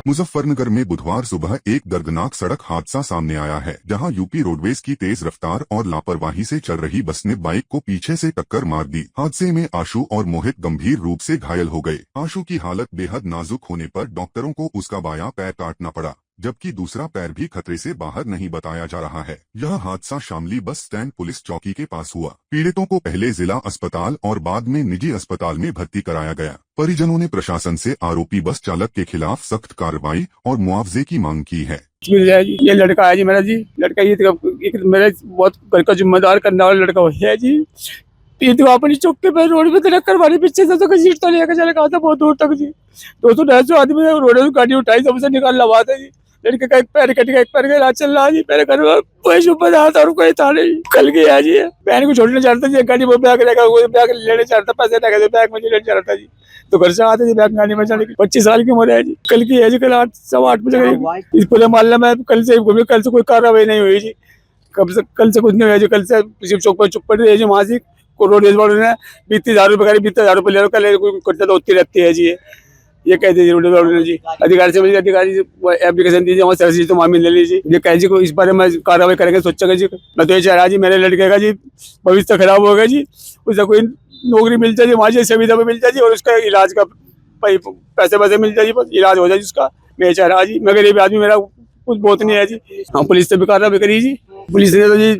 मुजफ्फरनगर में बुधवार सुबह एक दर्दनाक सड़क हादसा सामने आया है, जहां यूपी रोडवेज की तेज रफ्तार और लापरवाही से चल रही बस ने बाइक को पीछे से टक्कर मार दी। हादसे में आशु और मोहित गंभीर रूप से घायल हो गए। आशु की हालत बेहद नाजुक होने पर डॉक्टरों को उसका बायां पैर काटना पड़ा, जबकि दूसरा पैर भी खतरे से बाहर नहीं बताया जा रहा है। यह हादसा शामली बस स्टैंड पुलिस चौकी के पास हुआ। पीड़ितों को पहले जिला अस्पताल और बाद में निजी अस्पताल में भर्ती कराया गया। परिजनों ने प्रशासन से आरोपी बस चालक के खिलाफ सख्त कार्रवाई और मुआवजे की मांग की है। ये लड़का है जी, मेरा जी लड़का, ये मेरे बहुत घर का जिम्मेदार करने वाला लड़का है जी। तो अपनी चौक पे रोड पे तड़क करवानी, पीछे से तो सीट तो लेकर चले गया था बहुत दूर तक जी। 200-250 आदमी रोड में गाड़ी उठाई, सबसे निकाल लगा था जी। लड़के का एक पैर कट गया, एक पैर का इलाज चल रहा जी। मेरे घर में कोई सुबह था और कोई था नहीं। कल गया जी, बहन को छोड़ने चाहता जी, गाड़ी में बैग लेगा, वो बैग लेने चाहता, पैसे लगे बैग में लेने चाहता जी। तो घर से आते जी बैग गाड़ी में चले। 25 साल की उम्र है जी। कल की है जी, कल 8:15 बजे इस पूरे मोहल्ले में कल से कोई कार्रवाई नहीं हुई जी। कल से कुछ नहीं हुआ जी। कल से सिर्फ चौक पर चुप पड़ी रही जी। वहाँ से रोडवेज वालों ने 20,000 रुपये 20,000 रुपये ले, कल करते तो होती रहती है जी। ये कहते जी रोडवेज वालों ने जी, अधिकारी से अधिकारी एप्लीकेशन दीजिए, वहाँ सर जी तो मामले ले लीजिए। ये कह जी को इस बारे में कार्रवाई करेंगे, सोचेंगे जी। मैं तो ये चाह रहा जी, मेरे लड़के का जी भविष्य खराब हो गया जी। उसे कोई नौकरी मिल जाए, वहाँ से सुविधा में मिल जाए जी, और उसका इलाज का पैसे वैसे मिल जाए, बस इलाज हो जाए जिसका। मैं चाह रहा जी, मैं गरीब आदमी, मेरा कुछ बहुत नहीं है जी। हाँ, पुलिस से भी कार्रवाई करी जी। पुलिस ने तो जी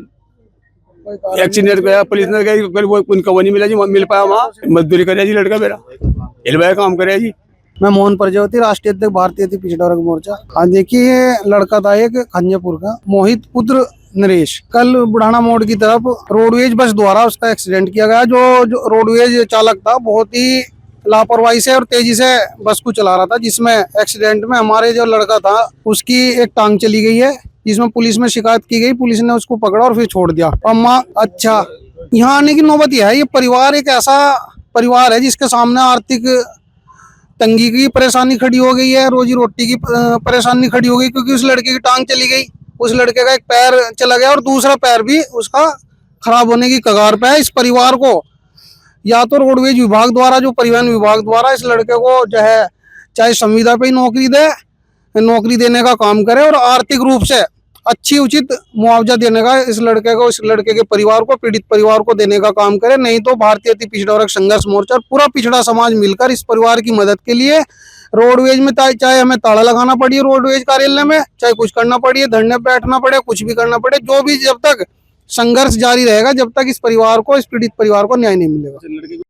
एक्सीडेंट गया, पुलिस ने उनका वो नहीं मिला जी, मिल पाया। वहाँ मजदूरी करे जी लड़का मेरा, इलवाया काम करे जी। मैं मोहन प्रजापति, राष्ट्रीय अध्यक्ष भारतीय पिछड़ा वर्ग मोर्चा। हाँ देखिए, लड़का था एक खंजेपुर का, मोहित पुत्र नरेश। कल बुढ़ाना मोड़ की तरफ रोडवेज बस द्वारा उसका एक्सीडेंट किया गया। जो रोडवेज चालक था बहुत ही लापरवाही से और तेजी से बस को चला रहा था, जिसमें एक्सीडेंट में हमारे जो लड़का था उसकी एक टांग चली गई है, जिसमें पुलिस में शिकायत की गई। पुलिस ने उसको पकड़ा और फिर छोड़ दिया। अच्छा, यहाँ आने की नौबत यह है, ये परिवार एक ऐसा परिवार है जिसके सामने आर्थिक तंगी की परेशानी खड़ी हो गई है, रोजी रोटी की परेशानी खड़ी हो गई, क्योंकि उस लड़के की टांग चली गई, उस लड़के का एक पैर चला गया और दूसरा पैर भी उसका खराब होने की कगार पे है। इस परिवार को या तो रोडवेज विभाग द्वारा, जो परिवहन विभाग द्वारा इस लड़के को जो है चाहे संविदा पे ही नौकरी देने का काम करे और आर्थिक रूप से अच्छी उचित मुआवजा देने का इस लड़के के परिवार को, पीड़ित परिवार को देने का काम करे। नहीं तो भारतीय अति पिछड़ा वर्ग संघर्ष मोर्चा और पूरा पिछड़ा समाज मिलकर इस परिवार की मदद के लिए रोडवेज में चाहे हमें ताला लगाना पड़े रोडवेज कार्यालय में, चाहे कुछ करना पड़े, धरने पे बैठना पड़े, कुछ भी करना पड़े, जो भी, जब तक संघर्ष जारी रहेगा, जब तक इस परिवार को, इस पीड़ित परिवार को न्याय नहीं मिलेगा।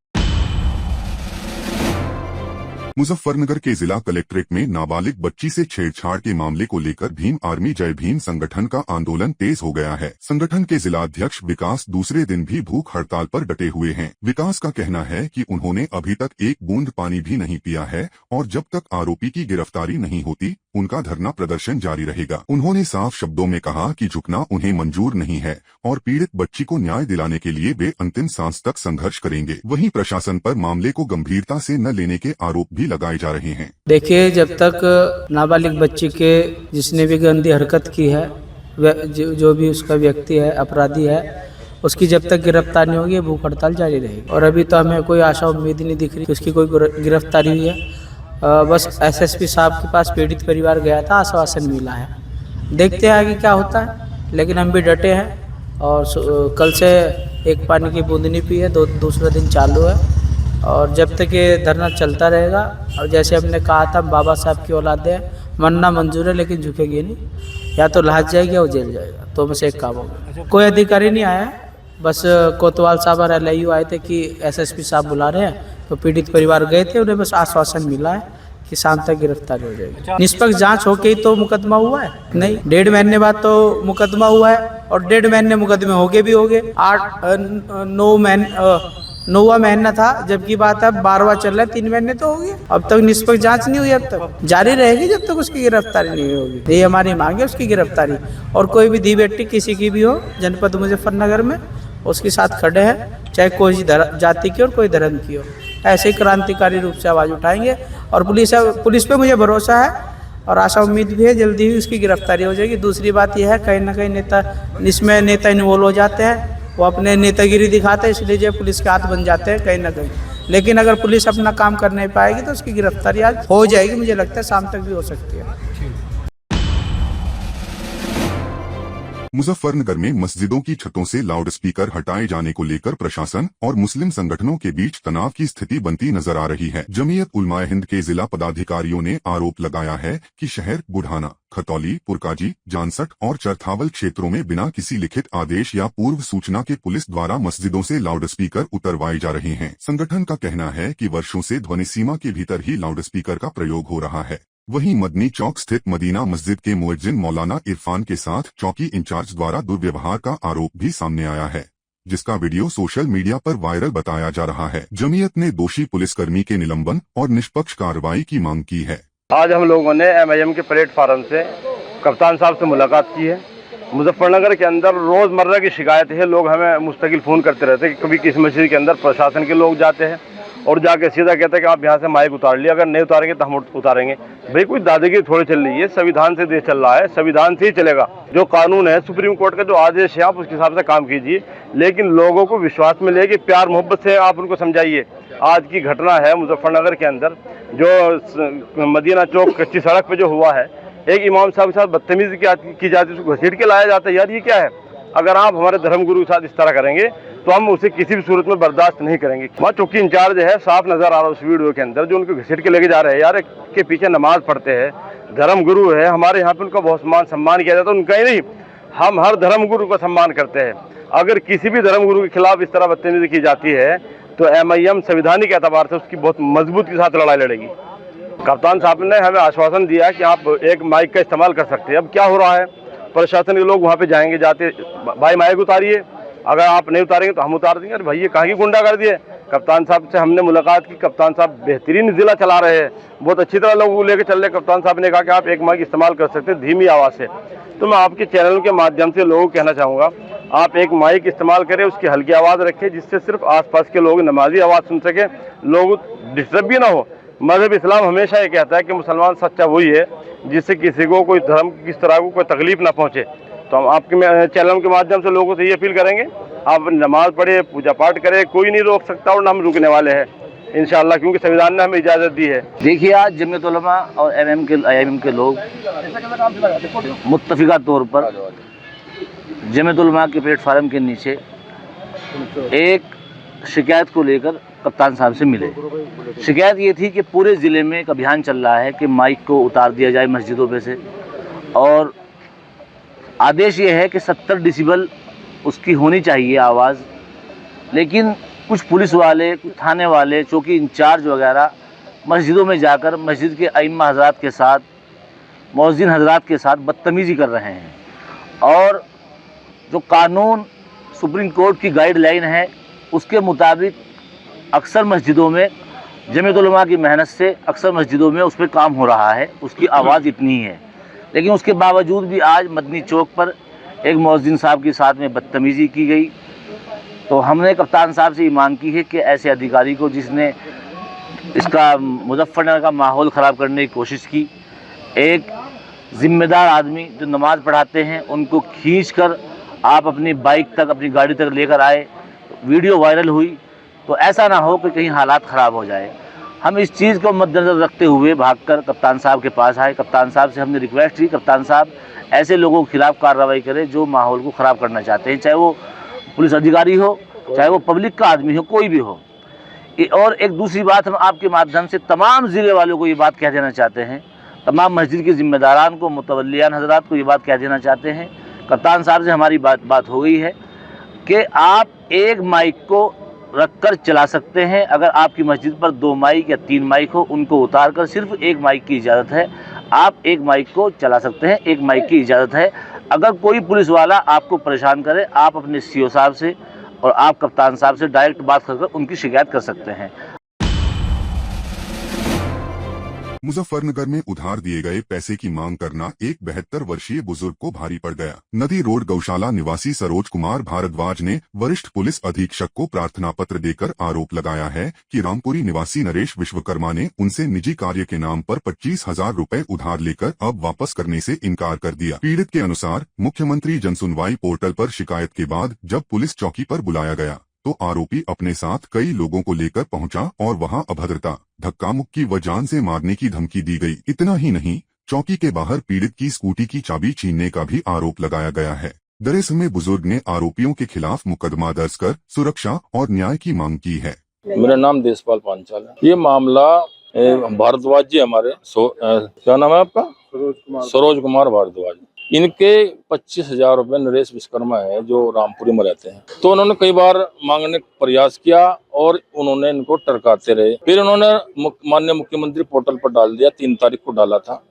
मुजफ्फरनगर के जिला कलेक्ट्रेट में नाबालिग बच्ची से छेड़छाड़ के मामले को लेकर भीम आर्मी जय भीम संगठन का आंदोलन तेज हो गया है। संगठन के जिला अध्यक्ष विकास दूसरे दिन भी भूख हड़ताल पर डटे हुए हैं। विकास का कहना है कि उन्होंने अभी तक एक बूंद पानी भी नहीं पिया है और जब तक आरोपी की गिरफ्तारी नहीं होती उनका धरना प्रदर्शन जारी रहेगा। उन्होंने साफ शब्दों में कहा कि झुकना उन्हें मंजूर नहीं है और पीड़ित बच्ची को न्याय दिलाने के लिए वे अंतिम सांस तक संघर्ष करेंगे। वहीं प्रशासन पर मामले को गंभीरता से न लेने के आरोप भी लगाए जा रहे हैं। देखिए, जब तक नाबालिग बच्ची के जिसने भी गंदी हरकत की है, जो भी उसका व्यक्ति है, अपराधी है, उसकी जब तक गिरफ्तार नहीं होगी भूख हड़ताल जारी रहेगी। और अभी तो हमें कोई आशा उम्मीद नहीं दिख रही कि उसकी कोई गिरफ्तारी हुई है। बस एसएसपी साहब के पास पीड़ित परिवार गया था, आश्वासन मिला है, देखते हैं आगे क्या होता है। लेकिन हम भी डटे हैं और कल से एक पानी की बूंद नहीं पी है, दूसरा दिन चालू है और जब तक ये धरना चलता रहेगा। और जैसे हमने कहा था, बाबा साहब की औलादे हैं, मरना मंजूर है लेकिन झुकेगी नहीं, या तो लाज जाएगी या जेल जाएगा, तो बस एक काम होगा। कोई अधिकारी नहीं आया, बस कोतवाल साहब और LIU आए थे कि SSP साहब बुला रहे हैं, तो पीड़ित परिवार गए थे, उन्हें बस आश्वासन मिला है कि शाम तक गिरफ्तारी हो जाएगी। निष्पक्ष जांच होके ही तो मुकदमा हुआ है, नहीं 1.5 महीने बाद तो मुकदमा हुआ है और 1.5 महीने मुकदमे होगे भी होगे। 9वां महीना था, जबकि बात है 12वां चल रहा है, 3 महीने तो हो गए, अब तक निष्पक्ष जांच नहीं हुई, अब तक जारी रहेगी जब तक उसकी गिरफ्तारी नहीं होगी। ये हमारी मांग है, उसकी गिरफ्तारी। और कोई भी धी बेटी किसी की भी हो जनपद मुजफ्फरनगर में, उसके साथ खड़े हैं, चाहे कोई जाति की और कोई धर्म की हो, ऐसे ही क्रांतिकारी रूप से आवाज़ उठाएंगे। और पुलिस पे मुझे भरोसा है और आशा उम्मीद भी है जल्दी ही उसकी गिरफ्तारी हो जाएगी। दूसरी बात यह है, कहीं ना कहीं इसमें नेता इन्वॉल्व हो जाते हैं, वो अपने नेतागिरी दिखाते हैं, इसलिए जो पुलिस के हाथ बन जाते हैं कहीं ना कहीं। लेकिन अगर पुलिस अपना काम कर नहीं पाएगी तो उसकी गिरफ्तारी आज हो जाएगी, मुझे लगता है शाम तक भी हो सकती है। मुजफ्फरनगर में मस्जिदों की छतों से लाउडस्पीकर हटाए जाने को लेकर प्रशासन और मुस्लिम संगठनों के बीच तनाव की स्थिति बनती नजर आ रही है। जमीयत उलमाए हिंद के जिला पदाधिकारियों ने आरोप लगाया है कि शहर बुढ़ाना, खतौली, पुरकाजी, जानसठ और चरथावल क्षेत्रों में बिना किसी लिखित आदेश या पूर्व सूचना के पुलिस द्वारा मस्जिदों से लाउडस्पीकर उतरवाए जा रहे हैं। संगठन का कहना है कि वर्षों से ध्वनि सीमा के भीतर ही लाउडस्पीकर का प्रयोग हो रहा है। वहीं मदनी चौक स्थित मदीना मस्जिद के मुअज्जिन मौलाना इरफान के साथ चौकी इंचार्ज द्वारा दुर्व्यवहार का आरोप भी सामने आया है, जिसका वीडियो सोशल मीडिया पर वायरल बताया जा रहा है। जमीयत ने दोषी पुलिसकर्मी के निलंबन और निष्पक्ष कार्रवाई की मांग की है। आज हम लोगों ने MIM के प्लेटफार्म से कप्तान साहब से मुलाकात की है। मुजफ्फरनगर के अंदर रोज़मर्रा की शिकायत है, लोग हमें मुस्तकिल फ़ोन करते रहते हैं कि कभी किस मस्जिद के अंदर प्रशासन के लोग जाते हैं और जाके सीधा कहते हैं कि आप यहाँ से माइक उतार लिया, अगर नहीं उतारेंगे तो हम उतारेंगे। भाई कोई दादागिरी थोड़ी चल रही है, संविधान से देश चल रहा है, संविधान से ही चलेगा। जो कानून है, सुप्रीम कोर्ट का जो आदेश है, आप उसके हिसाब से काम कीजिए, लेकिन लोगों को विश्वास में लेके प्यार मोहब्बत से आप उनको समझाइए। आज की घटना है मुजफ्फरनगर के अंदर, जो मदीना चौक कच्ची सड़क पर जो हुआ है, एक इमाम साहब के साथ बदतमीजी की जाती है, उसको घसीट के लाया जाता है। यार ये क्या है? अगर आप हमारे धर्मगुरु के साथ इस तरह करेंगे तो हम उसे किसी भी सूरत में बर्दाश्त नहीं करेंगे। वहाँ चौकी इंचार्ज है, साफ नजर आ रहा है उस वीडियो के अंदर, जो उनको घसीट के लेके जा रहे हैं। यार के पीछे नमाज पढ़ते हैं, धर्मगुरु है, हमारे यहाँ पे उनका बहुत सम्मान किया जाता है। उनका ही नहीं, हम हर धर्मगुरु का सम्मान करते हैं। अगर किसी भी धर्मगुरु के खिलाफ इस तरह बदतमीजी की जाती है तो MIM संवैधानिक एतबार से उसकी बहुत मजबूत के साथ लड़ाई लड़ेगी। कप्तान साहब ने हमें आश्वासन दिया कि आप एक माइक का इस्तेमाल कर सकते हैं। अब क्या हो रहा है, प्रशासन के लोग वहाँ पे जाएंगे, जाते भाई माइक उतारिए, अगर आप नहीं उतारेंगे तो हम उतार देंगे। अरे भाई ये कहाँ की गुंडा कर दिए। कप्तान साहब से हमने मुलाकात की, कप्तान साहब बेहतरीन जिला चला रहे हैं, बहुत अच्छी तरह लोगों को लेकर चल रहे। कप्तान साहब ने कहा कि आप एक माइक इस्तेमाल कर सकते हैं धीमी आवाज़ से। तो मैं आपके चैनल के माध्यम से लोगों को कहना चाहूँगा, आप एक माइक इस्तेमाल करें, उसकी हल्की आवाज़ रखें, जिससे सिर्फ आसपास के लोग नमाजी आवाज़ सुन सकें, लोग डिस्टर्ब भी ना हो। मज़हब इस्लाम हमेशा ये कहता है कि मुसलमान सच्चा वही है जिससे किसी को कोई धर्म की किस तरह को कोई तकलीफ ना पहुँचे। तो हम आपके चैनल के माध्यम से लोगों से ये अपील करेंगे, आप नमाज पढ़े, पूजा पाठ करें, कोई नहीं रोक सकता और ना हम रुकने वाले हैं इंशाअल्लाह, क्योंकि संविधान ने हमें इजाज़त दी है। देखिए, आज जमीयत उलमा और IIM के लोग मुत्तफ़िका तौर पर जमीयत उलमा के प्लेटफार्म के नीचे एक शिकायत को लेकर कप्तान साहब से मिले। शिकायत ये थी कि पूरे ज़िले में एक अभियान चल रहा है कि माइक को उतार दिया जाए मस्जिदों पे से, और आदेश ये है कि 70 डेसिबल उसकी होनी चाहिए आवाज़। लेकिन कुछ पुलिस वाले, कुछ थाने वाले, चौकी इंचार्ज वगैरह मस्जिदों में जाकर मस्जिद के अइम्मा हजरात के साथ, मौज़िन हजरात के साथ बदतमीज़ी कर रहे हैं। और जो कानून सुप्रीम कोर्ट की गाइडलाइन है उसके मुताबिक अक्सर मस्जिदों में जमीयत उलमा की मेहनत से अक्सर मस्जिदों में उस पर काम हो रहा है, उसकी आवाज़ इतनी है। लेकिन उसके बावजूद भी आज मदनी चौक पर एक मौज़िन साहब के साथ में बदतमीज़ी की गई। तो हमने कप्तान साहब से ये मांग की है कि ऐसे अधिकारी को जिसने इसका मुजफ्फरनगर का माहौल ख़राब करने की कोशिश की, एक ज़िम्मेदार आदमी जो नमाज़ पढ़ाते हैं उनको खींचकर आप अपनी बाइक तक, अपनी गाड़ी तक लेकर आए, वीडियो वायरल हुई, तो ऐसा ना हो कि कहीं हालात ख़राब हो जाए। हम इस चीज़ को मद्देनज़र रखते हुए भागकर कप्तान साहब के पास आए। कप्तान साहब से हमने रिक्वेस्ट की, कप्तान साहब ऐसे लोगों के खिलाफ़ कार्रवाई करें जो माहौल को ख़राब करना चाहते हैं, चाहे वो पुलिस अधिकारी हो, चाहे वो पब्लिक का आदमी हो, कोई भी हो। और एक दूसरी बात, हम आपके माध्यम से तमाम ज़िले वालों को ये बात कह देना चाहते हैं, तमाम मस्जिद के ज़िम्मेदारान को, मुतवल्लियान हज़रात को ये बात कह देना चाहते हैं, कप्तान साहब से हमारी बात हो गई है कि आप एक माइक को रखकर चला सकते हैं। अगर आपकी मस्जिद पर 2 माइक या 3 माइक हो, उनको उतार कर सिर्फ एक माइक की इजाज़त है, आप एक माइक को चला सकते हैं, एक माइक की इजाज़त है। अगर कोई पुलिस वाला आपको परेशान करे, आप अपने CO साहब से और आप कप्तान साहब से डायरेक्ट बात कर उनकी शिकायत कर सकते हैं। मुजफ्फरनगर में उधार दिए गए पैसे की मांग करना एक 72 वर्षीय बुजुर्ग को भारी पड़ गया। नदी रोड गौशाला निवासी सरोज कुमार भारद्वाज ने वरिष्ठ पुलिस अधीक्षक को प्रार्थना पत्र देकर आरोप लगाया है कि रामपुरी निवासी नरेश विश्वकर्मा ने उनसे निजी कार्य के नाम पर 25,000 रुपए उधार लेकर अब वापस करने से इनकार कर दिया। पीड़ित के अनुसार मुख्यमंत्री जनसुनवाई पोर्टल पर शिकायत के बाद जब पुलिस चौकी पर बुलाया गया तो आरोपी अपने साथ कई लोगों को लेकर पहुंचा और वहां अभद्रता, धक्का मुक्की व जान से मारने की धमकी दी गई। इतना ही नहीं, चौकी के बाहर पीड़ित की स्कूटी की चाबी छीनने का भी आरोप लगाया गया है। दरअसल में बुजुर्ग ने आरोपियों के खिलाफ मुकदमा दर्ज कर सुरक्षा और न्याय की मांग की है। मेरा नाम देशपाल पांचाल है। ये मामला भारद्वाज जी हमारे क्या नाम है आपका? सरोज कुमार भारद्वाज। इनके 25,000 रुपए नरेश विश्वकर्मा है जो रामपुरी में रहते हैं। तो उन्होंने कई बार मांगने का प्रयास किया और उन्होंने इनको टरकाते रहे। फिर उन्होंने माननीय मुख्यमंत्री पोर्टल पर डाल दिया, 3 तारीख को डाला था।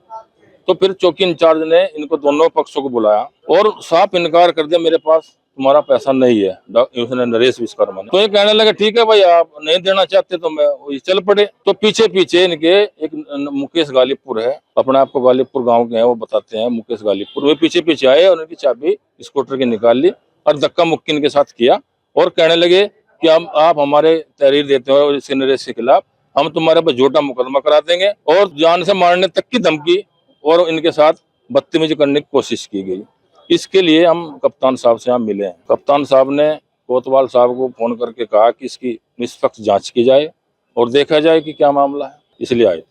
तो फिर चौकी इंचार्ज ने इनको दोनों पक्षों को बुलाया और साफ इनकार कर दिया, मेरे पास तुम्हारा पैसा नहीं है, उसने नरेश विश्वकर्मा ने। तो ये कहने लगे ठीक है भाई, आप नहीं देना चाहते तो मैं चल पड़े। तो पीछे पीछे इनके एक मुकेश गालिबपुर है, अपने आप को गालिबपुर गांव के हैं, वो बताते हैं मुकेश गालिबपुर। वे पीछे पीछे आए और उनकी चाबी स्कूटर की निकाल ली और धक्का मुक्की इनके साथ किया और कहने लगे कि आप हमारे तहरीर देते हो इसके नरेश के खिलाफ, हम तुम्हारे पर झूठा मुकदमा करा देंगे और जान से मारने तक की धमकी और इनके साथ बदतमीजी करने की कोशिश की गई। इसके लिए हम कप्तान साहब से यहाँ मिले हैं। कप्तान साहब ने कोतवाल साहब को फोन करके कहा कि इसकी निष्पक्ष जांच की जाए और देखा जाए कि क्या मामला है, इसलिए आए।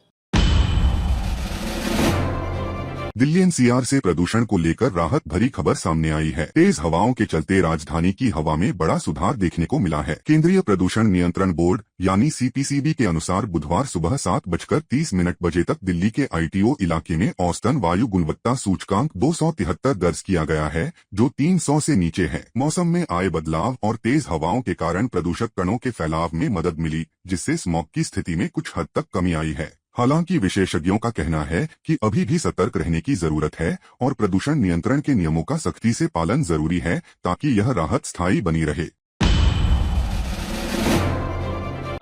दिल्ली एनसीआर से प्रदूषण को लेकर राहत भरी खबर सामने आई है। तेज हवाओं के चलते राजधानी की हवा में बड़ा सुधार देखने को मिला है। केंद्रीय प्रदूषण नियंत्रण बोर्ड यानी सीपीसीबी के अनुसार बुधवार सुबह 7:30 बजे तक दिल्ली के आईटीओ इलाके में औसतन वायु गुणवत्ता सूचकांक 273 दर्ज किया गया है, जो 300 से नीचे है। मौसम में आए बदलाव और तेज हवाओं के कारण प्रदूषक कणों के फैलाव में मदद मिली, जिससे स्मॉग की स्थिति में कुछ हद तक कमी आई है। हालांकि विशेषज्ञों का कहना है कि अभी भी सतर्क रहने की जरूरत है और प्रदूषण नियंत्रण के नियमों का सख्ती से पालन जरूरी है ताकि यह राहत स्थायी बनी रहे।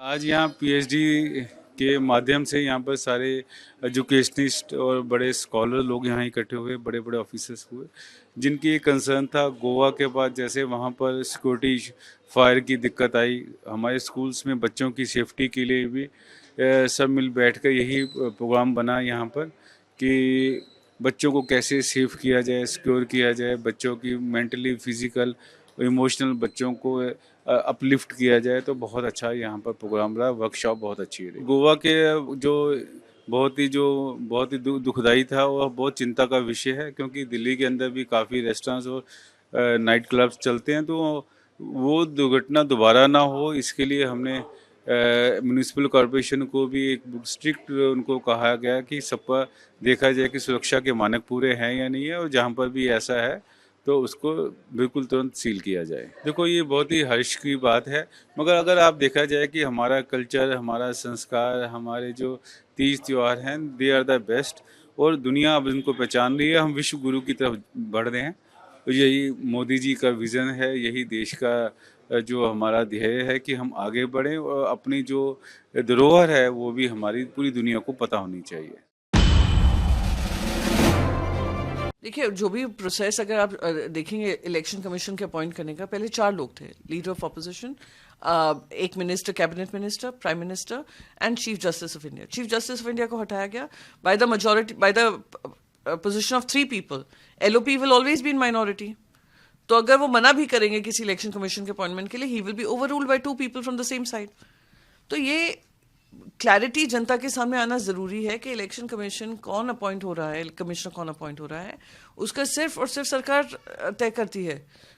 आज यहाँ पीएचडी के माध्यम से यहाँ पर सारे एजुकेशनिस्ट और बड़े स्कॉलर लोग यहाँ इकट्ठे हुए, बड़े बड़े ऑफिसर्स हुए, जिनकी एक कंसर्न था गोवा के बाद जैसे वहाँ पर सिक्योरिटी फायर की दिक्कत आई। हमारे स्कूल्स में बच्चों की सेफ्टी के लिए भी सब मिल बैठकर यही प्रोग्राम बना यहाँ पर कि बच्चों को कैसे सेफ किया जाए, सिक्योर किया जाए, बच्चों की मेंटली, फिजिकल, इमोशनल बच्चों को अपलिफ्ट किया जाए। तो बहुत अच्छा यहाँ पर प्रोग्राम रहा, वर्कशॉप बहुत अच्छी रही। गोवा के जो बहुत ही दुखदाई था, वह बहुत चिंता का विषय है, क्योंकि दिल्ली के अंदर भी काफ़ी रेस्टोरेंट्स और नाइट क्लब्स चलते हैं। तो वो दुर्घटना दोबारा ना हो, इसके लिए हमने म्यूनिसिपल कॉरपोरेशन को भी एक स्ट्रिक्ट उनको कहा गया कि सब पर देखा जाए कि सुरक्षा के मानक पूरे हैं या नहीं है, और जहाँ पर भी ऐसा है तो उसको बिल्कुल तुरंत सील किया जाए। देखो, ये बहुत ही हर्ष की बात है, मगर अगर आप देखा जाए कि हमारा कल्चर, हमारा संस्कार, हमारे जो तीज त्यौहार हैं, दे आर द बेस्ट, और दुनिया अब इनको पहचान रही है। हम विश्व गुरु की तरफ बढ़ रहे हैं, तो यही मोदी जी का विज़न है, यही देश का जो हमारा ध्येय है कि हम आगे बढ़ें और अपनी जो धरोहर है वो भी हमारी पूरी दुनिया को पता होनी चाहिए। देखिए, जो भी प्रोसेस अगर आप देखेंगे इलेक्शन कमीशन के अपॉइंट करने का, पहले 4 लोग थे, लीडर ऑफ अपोजिशन, एक minister, cabinet minister, prime minister and chief justice of India. Chief justice of India को हटाया गया by the majority, by the position of 3 people. LOP will always be in minority, तो अगर वो मना भी करेंगे किसी इलेक्शन कमीशन के अपॉइंटमेंट के लिए, he will be overruled by 2 people from the same side. तो ये क्लैरिटी जनता के सामने आना जरूरी है कि इलेक्शन कमीशन कौन अपॉइंट हो रहा है, कमिश्नर कौन अपॉइंट हो रहा है, उसका सिर्फ और सिर्फ सरकार तय करती है।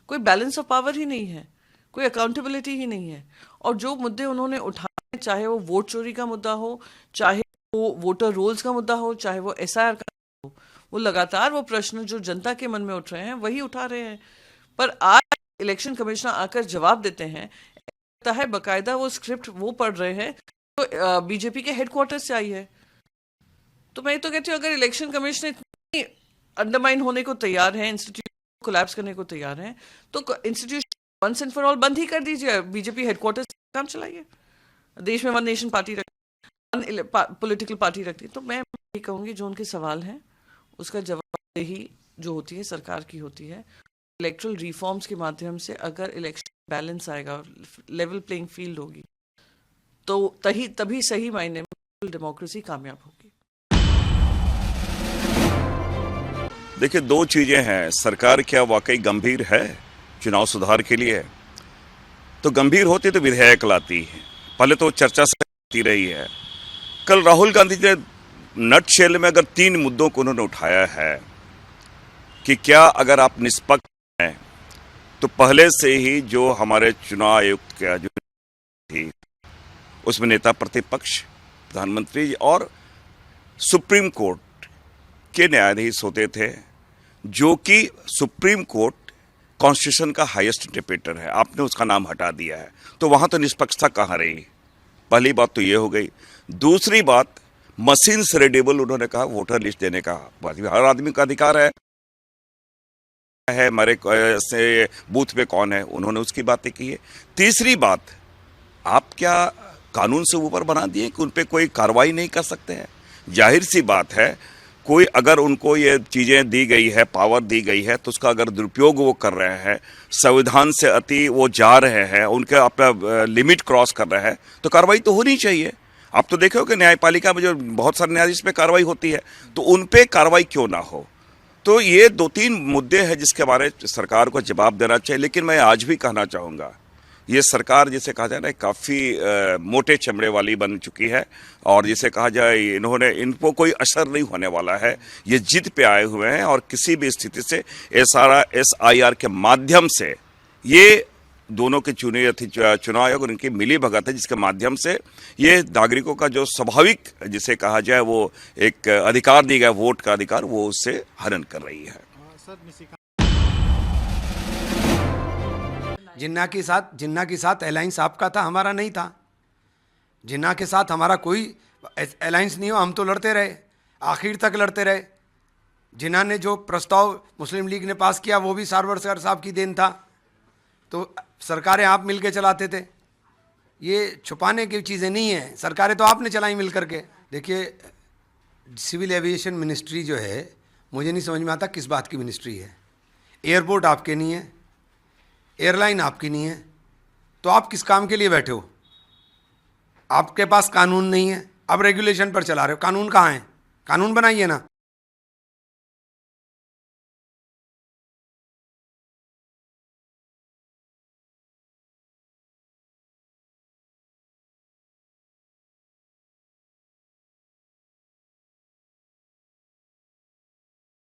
कोई बैलेंस ऑफ पावर ही नहीं है, कोई अकाउंटेबिलिटी ही नहीं है। और जो मुद्दे उन्होंने उठाए, चाहे वो वोट चोरी का मुद्दा हो, चाहे वो वोटर रोल्स का मुद्दा हो, चाहे वो एसआईआर का हो, वो लगातार वो प्रश्न जो जनता के मन में उठ रहे हैं वही उठा रहे हैं। पर आज इलेक्शन कमिश्नर आकर जवाब देते हैं, लगता है बकायदा वो स्क्रिप्ट वो पढ़ रहे हैं तो बीजेपी के हेडक्वार्टर से आई है। तो मैं तो कहती हूँ, अगर इलेक्शन कमिश्नर इतनी अंडरमाइन होने को तैयार है, इंस्टीट्यूशन कोलैप्स करने को तैयार है, तो institution once and for all बंद ही कर दीजिए, बीजेपी हेडक्वार्टर से काम चलाइए। देश में 1 नेशन पार्टी रखती, 1 पॉलिटिकल पार्टी रखती। तो मैं ये कहूँगी, जो उनके सवाल हैं उसका जवाबदेही जो होती है सरकार की होती है। इलेक्ट्रल रिफॉर्म्स के माध्यम से अगर इलेक्शन बैलेंस आएगा और लेवल प्लेइंग फील्ड होगी, तो तभी सही मायने में डेमोक्रेसी कामयाब होगी। देखिए, 2 चीजें हैं। सरकार क्या वाकई गंभीर है चुनाव सुधार के लिए? तो गंभीर होती तो विधेयक लाती है। पहले तो चर्चा होती रही है। कल राहुल गांधी ने नट शेल में अगर 3 मुद्दों को उन्होंने उठाया है कि क्या अगर आप निष्पक्ष हैं तो पहले से ही जो हमारे चुनाव आयोग का जो थी उसमें नेता प्रतिपक्ष, प्रधानमंत्री और सुप्रीम कोर्ट के न्यायाधीश होते थे, जो कि सुप्रीम कोर्ट कॉन्स्टिट्यूशन का हाईएस्ट इंटरप्रेटर है। आपने उसका नाम हटा दिया है, तो वहां तो निष्पक्षता कहाँ रही? पहली बात तो ये हो गई। दूसरी बात, मशीन से रीडेबल उन्होंने कहा वोटर लिस्ट देने का हर आदमी का अधिकार है हमारे से बूथ पे कौन है, उन्होंने उसकी बातें की है। तीसरी बात, आप क्या कानून से ऊपर बना दिए कि उन पे कोई कार्रवाई नहीं कर सकते हैं? जाहिर सी बात है, कोई अगर उनको ये चीज़ें दी गई है, पावर दी गई है, तो उसका अगर दुरुपयोग वो कर रहे हैं, संविधान से अति वो जा रहे हैं, उनके अपना लिमिट क्रॉस कर रहे हैं, तो कार्रवाई तो होनी चाहिए। आप तो देखो कि न्यायपालिका में जो बहुत सारे न्यायाधीश पे कार्रवाई होती है, तो उन पे कार्रवाई क्यों ना हो? तो ये 2-3 मुद्दे हैं जिसके बारे में सरकार को जवाब देना चाहिए। लेकिन मैं आज भी कहना चाहूँगा, ये सरकार जिसे कहा जाए ना काफ़ी मोटे चमड़े वाली बन चुकी है, और जिसे कहा जाए इनको कोई असर नहीं होने वाला है। ये जिद पे आए हुए हैं और किसी भी स्थिति से SIR के माध्यम से ये दोनों के चुनाव आयोग और इनकी मिली भगत है, जिसके माध्यम से ये नागरिकों का जो स्वाभाविक जिसे कहा जाए वो एक अधिकार दिया गया वोट का अधिकार, वो उससे हनन कर रही है। जिन्ना के साथ अलायंस आपका था, हमारा नहीं था। जिन्ना के साथ हमारा कोई अलायंस नहीं हो, हम तो लड़ते रहे, आखिर तक लड़ते रहे। जिन्ना ने जो प्रस्ताव मुस्लिम लीग ने पास किया वो भी सारवर साहब की देन था, तो सरकारें आप मिलके चलाते थे। ये छुपाने की चीज़ें नहीं है, सरकारें तो आपने चलाई मिल करके। देखिए, सिविल एविएशन मिनिस्ट्री जो है, मुझे नहीं समझ में आता किस बात की मिनिस्ट्री है। एयरपोर्ट आपके नहीं है, एयरलाइन आपकी नहीं है, तो आप किस काम के लिए बैठे हो? आपके पास कानून नहीं है, अब रेगुलेशन पर चला रहे हो। कानून कहाँ है? कानून बनाइए ना।